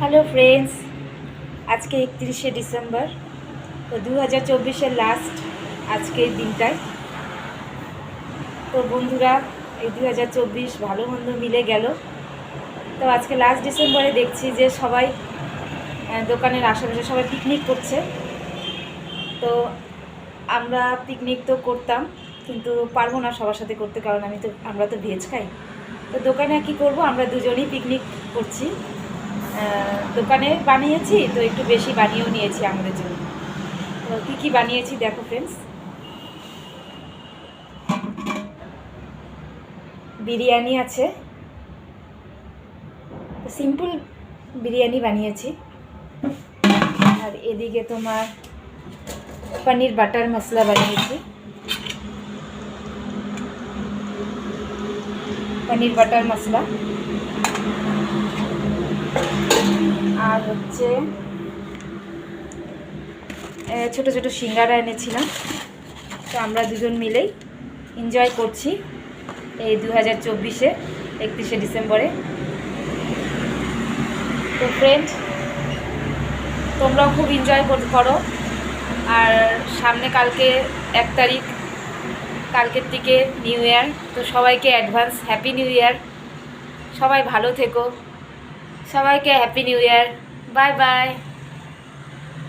Hello friends, আজকে 31শে December. তো 2024-এর last আজকের দিনটায়। তো বন্ধুরা, এই 2024 ভালো মন্দ মিলে গেল। তো আজকে লাস্ট ডিসেম্বরে দেখছি যে সবাই দোকানের আশেপাশে সবাই পিকনিক করছে। তো আমরা পিকনিক তো করতাম, কিন্তু পারবো না সবার সাথে করতে, কারণ আমরা তো ভেজ খাই। তো দোকানে কি করব, আমরা দুজনেই পিকনিক করছি। দোকানে বানিয়েছি তো একটু বেশি বানিয়েও নিয়েছি আমাদের জন্য। তো কী কী বানিয়েছি দেখো ফ্রেন্ডস। বিরিয়ানি আছে, সিম্পল বিরিয়ানি বানিয়েছি। আর এদিকে তোমার পনির বাটার মশলা বানিয়েছি, পনির বাটার মশলা। আর হচ্ছে ছোটো ছোটো সিঙ্গারা এনেছিলাম। তো আমরা দুজন মিলেই এনজয় করছি এই 2024-এ 31শে ডিসেম্বরে। তো ফ্রেন্ড, তোমরাও খুব এনজয় করো। আর সামনে কালকে 1 তারিখ, কালকের থেকে নিউ ইয়ার। তো সবাইকে অ্যাডভান্স হ্যাপি নিউ ইয়ার। সবাই ভালো থেকো, সবাইকে happy new year. Bye bye.